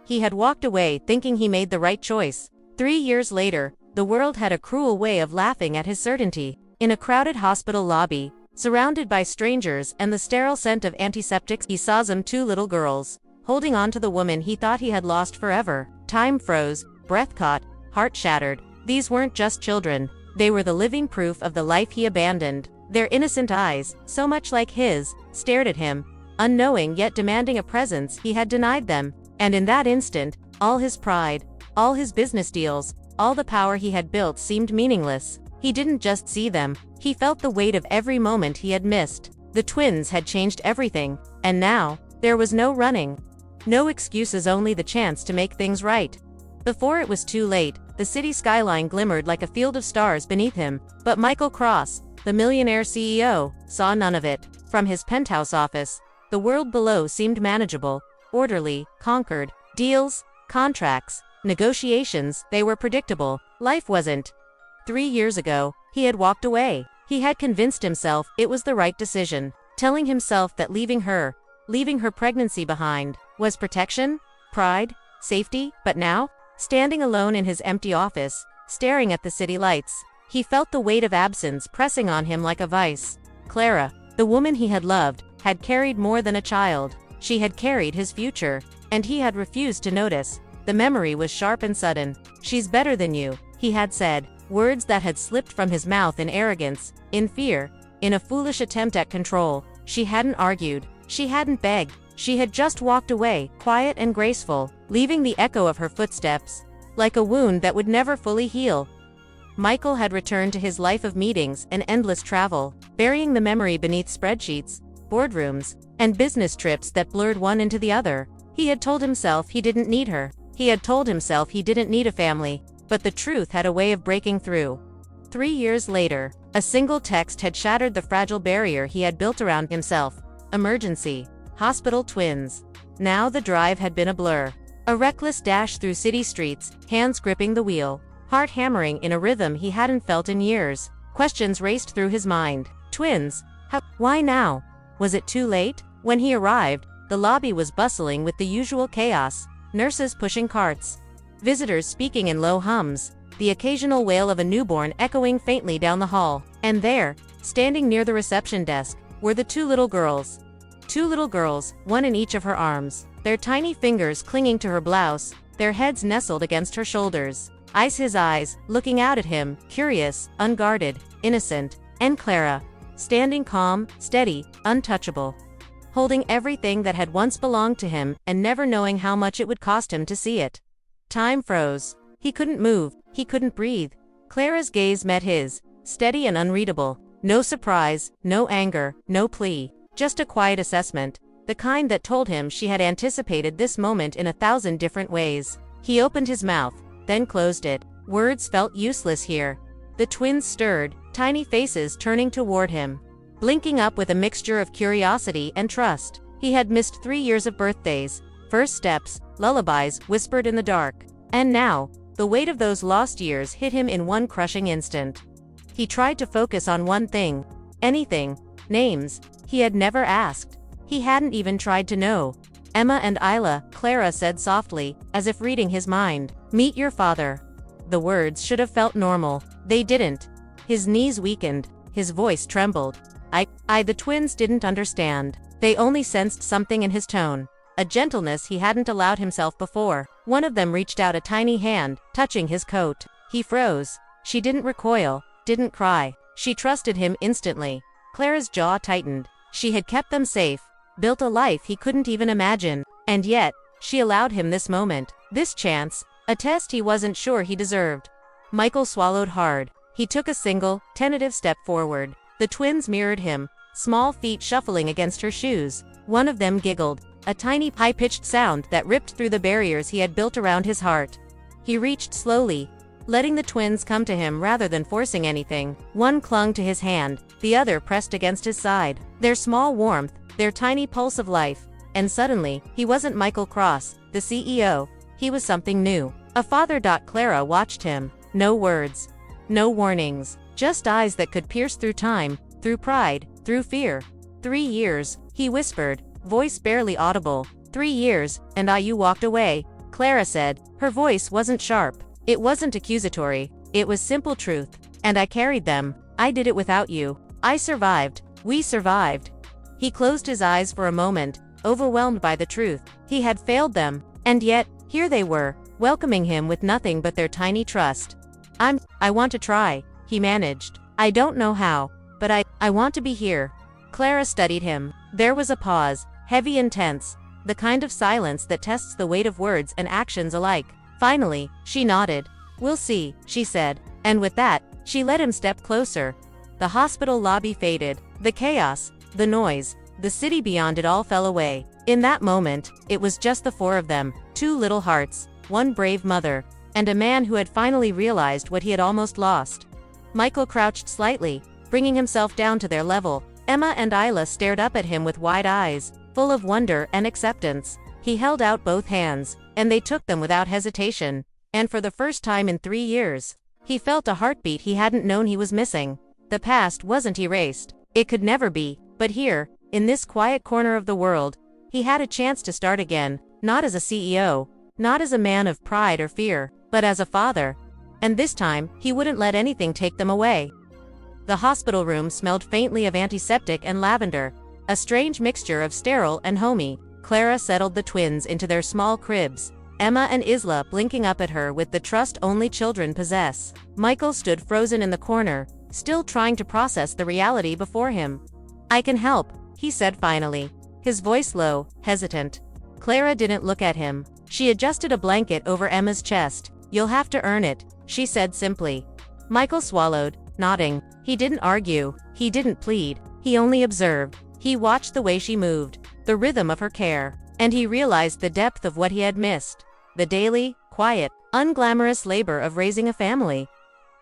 He had walked away thinking he made the right choice. 3 years later, the world had a cruel way of laughing at his certainty. In a crowded hospital lobby, surrounded by strangers and the sterile scent of antiseptics, he saw some 2 little girls, holding on to the woman he thought he had lost forever. Time froze, breath caught, heart shattered. These weren't just children. They were the living proof of the life he abandoned. Their innocent eyes, so much like his, stared at him, unknowing yet demanding a presence he had denied them. And in that instant, all his pride, all his business deals, all the power he had built seemed meaningless. He didn't just see them, he felt the weight of every moment he had missed. The twins had changed everything, and now, there was no running. No excuses, only the chance to make things right. Before it was too late, the city skyline glimmered like a field of stars beneath him, but Michael Cross, the Millionaire CEO, saw none of it. From his penthouse office, the world below seemed manageable, orderly, conquered. Deals, contracts, negotiations, they were predictable. Life wasn't. 3 years ago, he had walked away. He had convinced himself it was the right decision, telling himself that leaving her pregnancy behind, was protection, pride, safety. But now, standing alone in his empty office, staring at the city lights, he felt the weight of absence pressing on him like a vice. Clara, the woman he had loved, had carried more than a child. She had carried his future, and he had refused to notice. The memory was sharp and sudden. "She's better than you," he had said, words that had slipped from his mouth in arrogance, in fear, in a foolish attempt at control. She hadn't argued, she hadn't begged, she had just walked away, quiet and graceful, leaving the echo of her footsteps, like a wound that would never fully heal. Michael had returned to his life of meetings and endless travel, burying the memory beneath spreadsheets, boardrooms, and business trips that blurred one into the other. He had told himself he didn't need her. He had told himself he didn't need a family, but the truth had a way of breaking through. 3 years later, a single text had shattered the fragile barrier he had built around himself. Emergency. Hospital twins. Now the drive had been a blur. A reckless dash through city streets, hands gripping the wheel, heart hammering in a rhythm he hadn't felt in years. Questions raced through his mind. Twins? How? Why now? Was it too late? When he arrived, the lobby was bustling with the usual chaos. Nurses pushing carts, visitors speaking in low hums, the occasional wail of a newborn echoing faintly down the hall. And there, standing near the reception desk, were the 2 little girls. 2 little girls, one in each of her arms, their tiny fingers clinging to her blouse, their heads nestled against her shoulders. His eyes, looking out at him, curious, unguarded, innocent. And Clara, standing calm, steady, untouchable, holding everything that had once belonged to him and never knowing how much it would cost him to see it. Time froze. He couldn't move, he couldn't breathe. Clara's gaze met his, steady and unreadable. No surprise, no anger, no plea. Just a quiet assessment, the kind that told him she had anticipated this moment in 1,000 different ways. He opened his mouth, then closed it. Words felt useless here. The twins stirred, tiny faces turning toward him, blinking up with a mixture of curiosity and trust. He had missed 3 years of birthdays, first steps, lullabies whispered in the dark. And now, the weight of those lost years hit him in one crushing instant. He tried to focus on one thing. Anything. Names. He had never asked. He hadn't even tried to know. "Emma and Isla," Clara said softly, as if reading his mind. "Meet your father." The words should have felt normal. They didn't. His knees weakened. His voice trembled. The twins didn't understand. They only sensed something in his tone. A gentleness he hadn't allowed himself before. One of them reached out a tiny hand, touching his coat. He froze. She didn't recoil, didn't cry. She trusted him instantly. Clara's jaw tightened. She had kept them safe, built a life he couldn't even imagine. And yet, she allowed him this moment, this chance, a test he wasn't sure he deserved. Michael swallowed hard. He took a single, tentative step forward. The twins mirrored him, small feet shuffling against her shoes. One of them giggled, a tiny high-pitched sound that ripped through the barriers he had built around his heart. He reached slowly, letting the twins come to him rather than forcing anything. One clung to his hand, the other pressed against his side. Their small warmth, their tiny pulse of life. And suddenly, he wasn't Michael Cross, the CEO. He was something new. A father. Clara watched him. No words. No warnings. Just eyes that could pierce through time, through pride, through fear. 3 years, he whispered, voice barely audible. 3 years, and you walked away. Clara said. Her voice wasn't sharp. It wasn't accusatory. It was simple truth. And I carried them. I did it without you. I survived. We survived. He closed his eyes for a moment, overwhelmed by the truth. He had failed them. And yet, here they were, welcoming him with nothing but their tiny trust. I want to try, he managed. I don't know how, but I want to be here. Clara studied him. There was a pause, heavy and tense, the kind of silence that tests the weight of words and actions alike. Finally, she nodded. We'll see, she said. And with that, she let him step closer. The hospital lobby faded. The chaos, the noise, the city beyond it all fell away. In that moment, it was just the four of them, two little hearts, one brave mother, and a man who had finally realized what he had almost lost. Michael crouched slightly, bringing himself down to their level. Emma and Isla stared up at him with wide eyes, full of wonder and acceptance. He held out both hands, and they took them without hesitation. And for the first time in 3 years, he felt a heartbeat he hadn't known he was missing. The past wasn't erased. It could never be. But here, in this quiet corner of the world, he had a chance to start again, not as a CEO, not as a man of pride or fear, but as a father. And this time, he wouldn't let anything take them away. The hospital room smelled faintly of antiseptic and lavender, a strange mixture of sterile and homey. Clara settled the twins into their small cribs, Emma and Isla blinking up at her with the trust only children possess. Michael stood frozen in the corner, still trying to process the reality before him. I can help, he said finally, his voice low, hesitant. Clara didn't look at him. She adjusted a blanket over Emma's chest. You'll have to earn it, she said simply. Michael swallowed, nodding. He didn't argue. He didn't plead. He only observed. He watched the way she moved, the rhythm of her care, and he realized the depth of what he had missed. The daily, quiet, unglamorous labor of raising a family.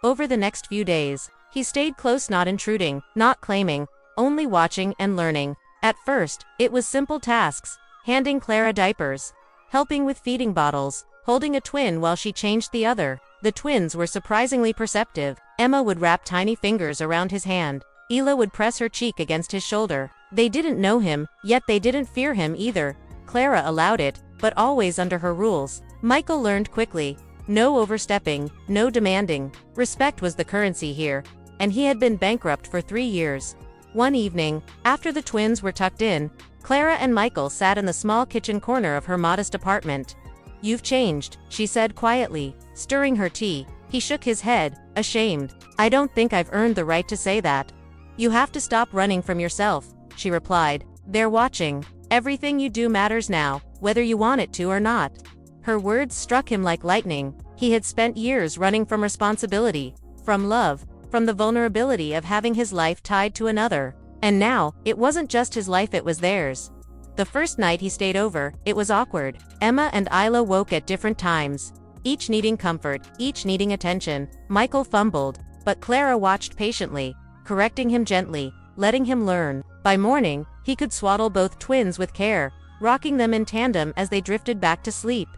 Over the next few days, he stayed close, not intruding, not claiming, only watching and learning. At first, it was simple tasks, handing Clara diapers, helping with feeding bottles, holding a twin while she changed the other. The twins were surprisingly perceptive. Emma would wrap tiny fingers around his hand. Isla would press her cheek against his shoulder. They didn't know him, yet they didn't fear him either. Clara allowed it, but always under her rules. Michael learned quickly. No overstepping, no demanding. Respect was the currency here, and he had been bankrupt for 3 years. One evening, after the twins were tucked in, Clara and Michael sat in the small kitchen corner of her modest apartment. You've changed, she said quietly, stirring her tea. He shook his head, ashamed. I don't think I've earned the right to say that. You have to stop running from yourself, she replied. They're watching. Everything you do matters now, whether you want it to or not. Her words struck him like lightning. He had spent years running from responsibility, from love, from the vulnerability of having his life tied to another. And now, it wasn't just his life, it was theirs. The first night he stayed over, it was awkward. Emma and Isla woke at different times, each needing comfort, each needing attention. Michael fumbled, but Clara watched patiently, correcting him gently, letting him learn. By morning, he could swaddle both twins with care, rocking them in tandem as they drifted back to sleep.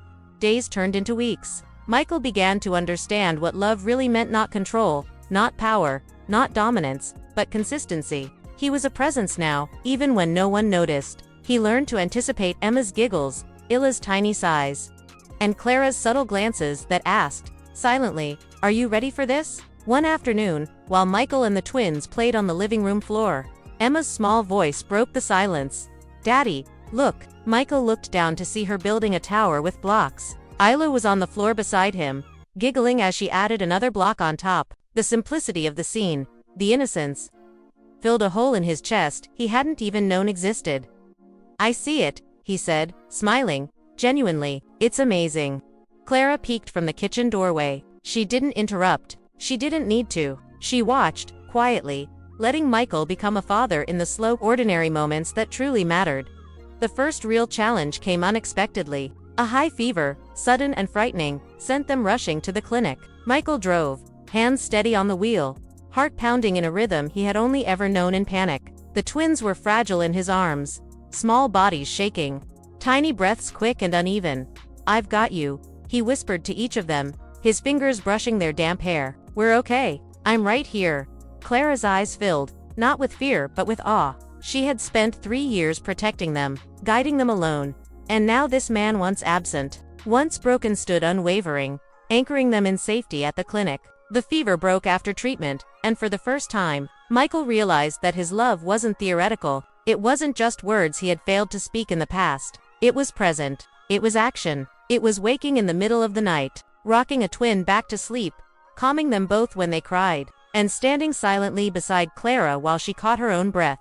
Days turned into weeks. Michael began to understand what love really meant, not control, not power, not dominance, but consistency. He was a presence now, even when no one noticed. He learned to anticipate Emma's giggles, Illa's tiny sighs, and Clara's subtle glances that asked, silently, are you ready for this? One afternoon, while Michael and the twins played on the living room floor, Emma's small voice broke the silence. Daddy, look. Michael looked down to see her building a tower with blocks. Isla was on the floor beside him, giggling as she added another block on top. The simplicity of the scene, the innocence, filled a hole in his chest he hadn't even known existed. I see it, he said, smiling, genuinely. It's amazing. Clara peeked from the kitchen doorway. She didn't interrupt. She didn't need to. She watched, quietly, letting Michael become a father in the slow, ordinary moments that truly mattered. The first real challenge came unexpectedly. A high fever, sudden and frightening, sent them rushing to the clinic. Michael drove, hands steady on the wheel, heart pounding in a rhythm he had only ever known in panic. The twins were fragile in his arms, small bodies shaking, tiny breaths quick and uneven. I've got you, he whispered to each of them, his fingers brushing their damp hair. We're okay. I'm right here. Clara's eyes filled, not with fear but with awe. She had spent 3 years protecting them, guiding them alone, and now this man once absent once broken stood unwavering, anchoring them in safety at the clinic. The fever broke after treatment, and for the first time, Michael realized that his love wasn't theoretical. It wasn't just words he had failed to speak in the past. It was present. It was action. It was waking in the middle of the night, rocking a twin back to sleep, calming them both when they cried, and standing silently beside Clara while she caught her own breath.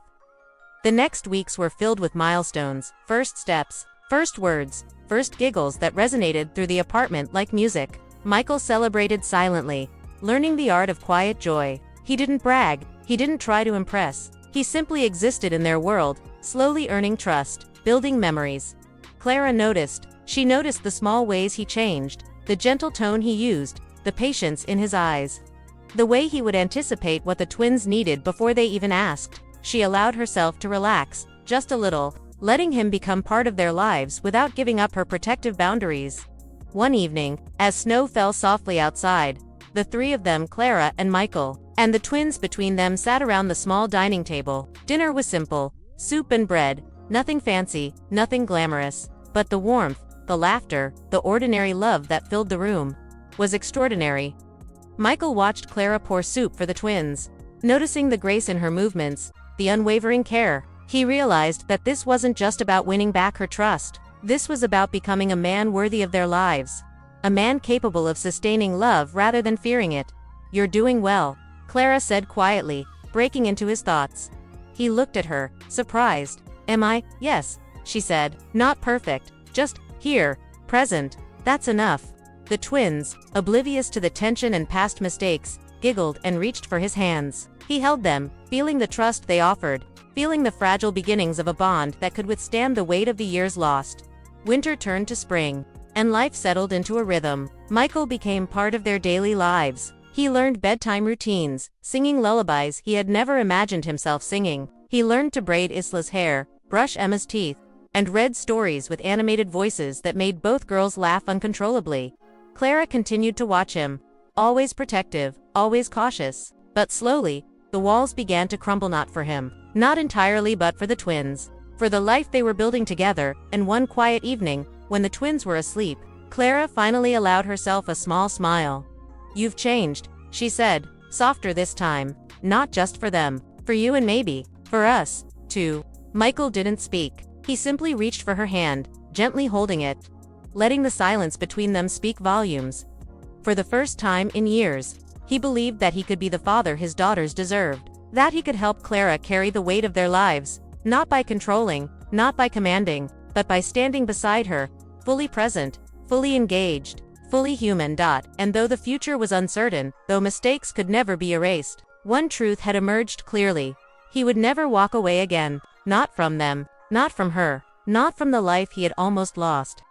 The next weeks were filled with milestones, first steps, first words, first giggles that resonated through the apartment like music. Michael celebrated silently, learning the art of quiet joy. He didn't brag, he didn't try to impress. He simply existed in their world, slowly earning trust, building memories. Clara noticed. She noticed the small ways he changed, the gentle tone he used, the patience in his eyes. The way he would anticipate what the twins needed before they even asked. She allowed herself to relax, just a little, letting him become part of their lives without giving up her protective boundaries. One evening, as snow fell softly outside, the three of them, Clara and Michael, and the twins between them, sat around the small dining table. Dinner was simple, soup and bread, nothing fancy, nothing glamorous, but the warmth, the laughter, the ordinary love that filled the room was extraordinary. Michael watched Clara pour soup for the twins. Noticing the grace in her movements, the unwavering care, he realized that this wasn't just about winning back her trust. This was about becoming a man worthy of their lives. A man capable of sustaining love rather than fearing it. "You're doing well," Clara said quietly, breaking into his thoughts. He looked at her, surprised. "Am I?" "Yes," she said. "Not perfect, just here, present. That's enough." The twins, oblivious to the tension and past mistakes, giggled and reached for his hands. He held them, feeling the trust they offered, feeling the fragile beginnings of a bond that could withstand the weight of the years lost. Winter turned to spring, and life settled into a rhythm. Michael became part of their daily lives. He learned bedtime routines, singing lullabies he had never imagined himself singing. He learned to braid Isla's hair, brush Emma's teeth, and read stories with animated voices that made both girls laugh uncontrollably. Clara continued to watch him, always protective, always cautious. But slowly, the walls began to crumble, not for him, not entirely, but for the twins, for the life they were building together. And one quiet evening, when the twins were asleep, Clara finally allowed herself a small smile. "You've changed," she said, softer this time. "Not just for them, for you, and maybe for us, too." Michael didn't speak. He simply reached for her hand, gently holding it, letting the silence between them speak volumes. For the first time in years, he believed that he could be the father his daughters deserved, that he could help Clara carry the weight of their lives, not by controlling, not by commanding, but by standing beside her, fully present, fully engaged, fully human. And though the future was uncertain, though mistakes could never be erased, one truth had emerged clearly. He would never walk away again, not from them, not from her, not from the life he had almost lost.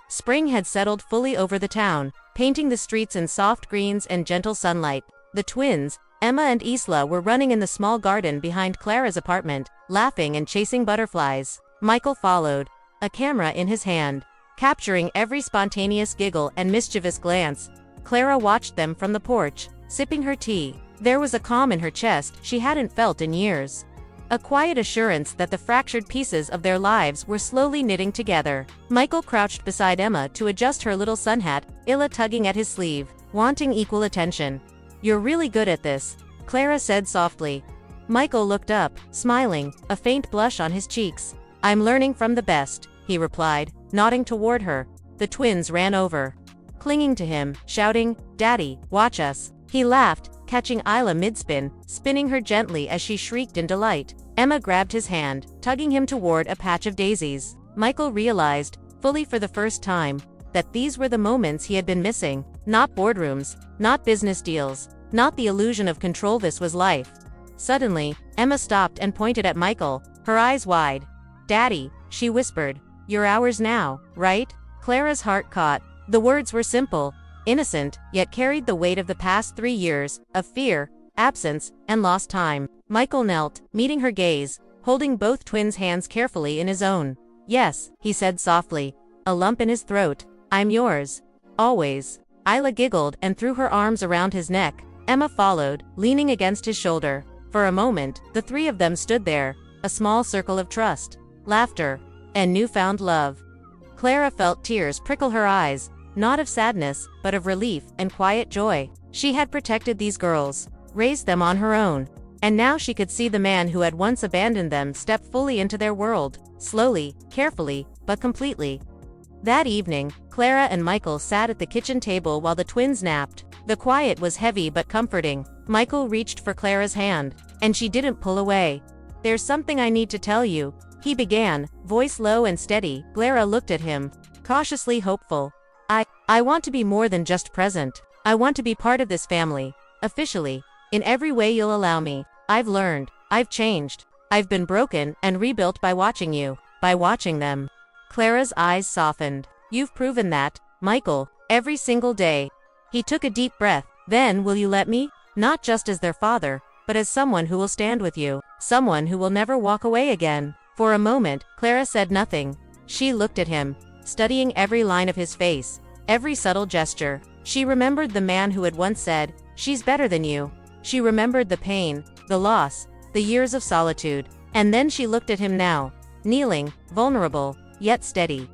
Spring had settled fully over the town, painting the streets in soft greens and gentle sunlight. The twins, Emma and Isla, were running in the small garden behind Clara's apartment, laughing and chasing butterflies. Michael followed, a camera in his hand, capturing every spontaneous giggle and mischievous glance. Clara watched them from the porch, sipping her tea. There was a calm in her chest she hadn't felt in years. A quiet assurance that the fractured pieces of their lives were slowly knitting together. Michael crouched beside Emma to adjust her little sun hat, Isla tugging at his sleeve, wanting equal attention. "You're really good at this," Clara said softly. Michael looked up, smiling, a faint blush on his cheeks. "I'm learning from the best," he replied, nodding toward her. The twins ran over, clinging to him, shouting, "Daddy, watch us." He laughed, catching Isla mid-spin, spinning her gently as she shrieked in delight. Emma grabbed his hand, tugging him toward a patch of daisies. Michael realized, fully for the first time, that these were the moments he had been missing. Not boardrooms, not business deals, not the illusion of control. This was life. Suddenly, Emma stopped and pointed at Michael, her eyes wide. "Daddy," she whispered, "you're ours now, right?" Clara's heart caught. The words were simple, innocent, yet carried the weight of the past 3 years, of fear, absence, and lost time. Michael knelt, meeting her gaze, holding both twins' hands carefully in his own. "Yes," he said softly, a lump in his throat. "I'm yours. Always." Isla giggled and threw her arms around his neck. Emma followed, leaning against his shoulder. For a moment, the three of them stood there, a small circle of trust, laughter, and newfound love. Clara felt tears prickle her eyes, not of sadness, but of relief and quiet joy. She had protected these girls, raised them on her own, and now she could see the man who had once abandoned them step fully into their world, slowly, carefully, but completely. That evening, Clara and Michael sat at the kitchen table while the twins napped. The quiet was heavy but comforting. Michael reached for Clara's hand, and she didn't pull away. "There's something I need to tell you," he began, voice low and steady. Clara looked at him, cautiously hopeful. I want to be more than just present. I want to be part of this family, officially, in every way you'll allow me. I've learned, I've changed, I've been broken and rebuilt by watching you, by watching them." Clara's eyes softened. "You've proven that, Michael, every single day." He took a deep breath. "Then will you let me? Not just as their father, but as someone who will stand with you, someone who will never walk away again." For a moment, Clara said nothing. She looked at him, studying every line of his face, every subtle gesture. She remembered the man who had once said, "She's better than you." She remembered the pain, the loss, the years of solitude. And then she looked at him now, kneeling, vulnerable, yet steady.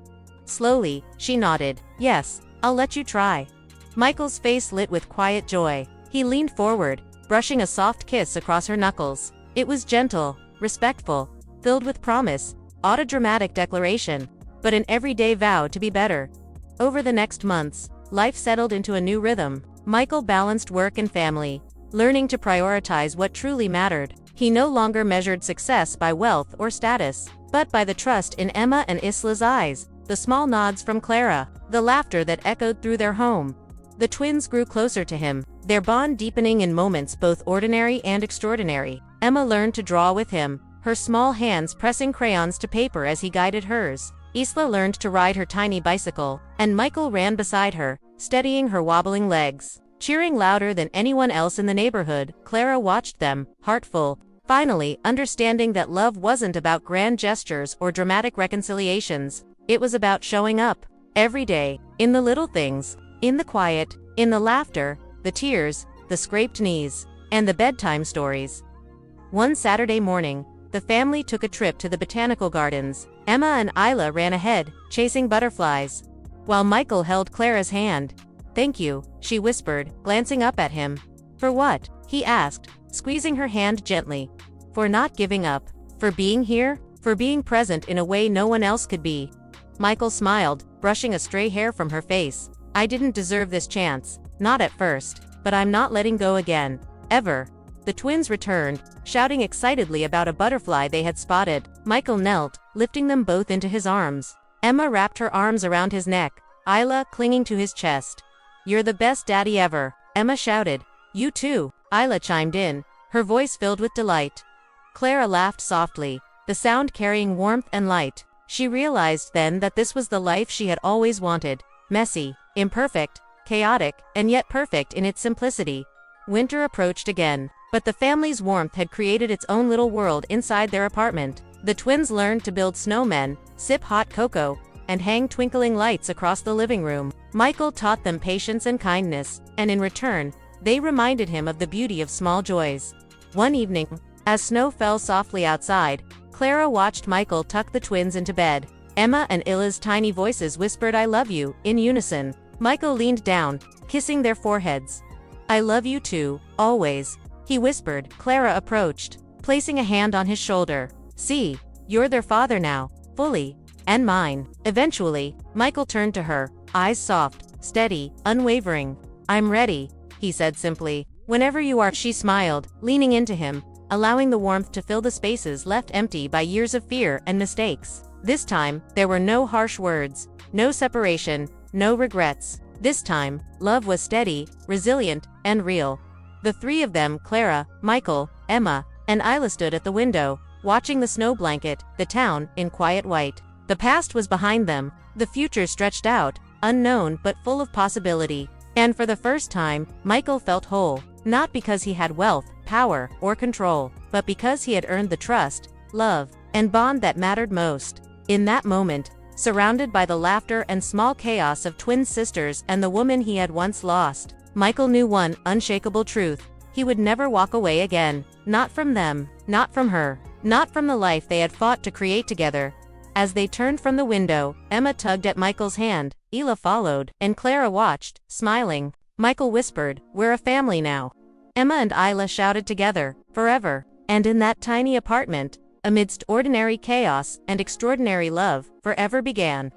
Slowly, she nodded. "Yes, I'll let you try." Michael's face lit with quiet joy. He leaned forward, brushing a soft kiss across her knuckles. It was gentle, respectful, filled with promise, not a dramatic declaration, but an everyday vow to be better. Over the next months, life settled into a new rhythm. Michael balanced work and family, learning to prioritize what truly mattered. He no longer measured success by wealth or status, but by the trust in Emma and Isla's eyes, the small nods from Clara, the laughter that echoed through their home. The twins grew closer to him, their bond deepening in moments both ordinary and extraordinary. Emma learned to draw with him, her small hands pressing crayons to paper as he guided hers. Isla learned to ride her tiny bicycle, and Michael ran beside her, steadying her wobbling legs. Cheering louder than anyone else in the neighborhood, Clara watched them, heartful, finally understanding that love wasn't about grand gestures or dramatic reconciliations. It was about showing up, every day, in the little things, in the quiet, in the laughter, the tears, the scraped knees, and the bedtime stories. One Saturday morning, the family took a trip to the botanical gardens. Emma and Isla ran ahead, chasing butterflies, while Michael held Clara's hand. "Thank you," she whispered, glancing up at him. "For what?" he asked, squeezing her hand gently. "For not giving up. For being here. For being present in a way no one else could be." Michael smiled, brushing a stray hair from her face. "I didn't deserve this chance. Not at first. But I'm not letting go again. Ever." The twins returned, shouting excitedly about a butterfly they had spotted. Michael knelt, lifting them both into his arms. Emma wrapped her arms around his neck, Isla clinging to his chest. "You're the best daddy ever," Emma shouted. "You too," Isla chimed in, her voice filled with delight. Clara laughed softly, the sound carrying warmth and light. She realized then that this was the life she had always wanted. Messy, imperfect, chaotic, and yet perfect in its simplicity. Winter approached again, but the family's warmth had created its own little world inside their apartment. The twins learned to build snowmen, sip hot cocoa, and hang twinkling lights across the living room. Michael taught them patience and kindness, and in return, they reminded him of the beauty of small joys. One evening, as snow fell softly outside, Clara watched Michael tuck the twins into bed. Emma and Illa's tiny voices whispered "I love you" in unison. Michael leaned down, kissing their foreheads. "I love you too, always," he whispered. Clara approached, placing a hand on his shoulder. "See, you're their father now, fully, and mine." Eventually, Michael turned to her, eyes soft, steady, unwavering. "I'm ready," he said simply. "Whenever you are," she smiled, leaning into him, allowing the warmth to fill the spaces left empty by years of fear and mistakes. This time, there were no harsh words, no separation, no regrets. This time, love was steady, resilient, and real. The three of them, Clara, Michael, Emma, and Isla, stood at the window, watching the snow blanket the town in quiet white. The past was behind them, the future stretched out, unknown but full of possibility. And for the first time, Michael felt whole, not because he had wealth, power, or control, but because he had earned the trust, love, and bond that mattered most. In that moment, surrounded by the laughter and small chaos of twin sisters and the woman he had once lost, Michael knew one unshakable truth: he would never walk away again. Not from them, not from her, not from the life they had fought to create together. As they turned from the window, Emma tugged at Michael's hand, Ela followed, and Clara watched, smiling. Michael whispered, "We're a family now." Emma and Ila shouted together, "Forever." And in that tiny apartment, amidst ordinary chaos and extraordinary love, forever began.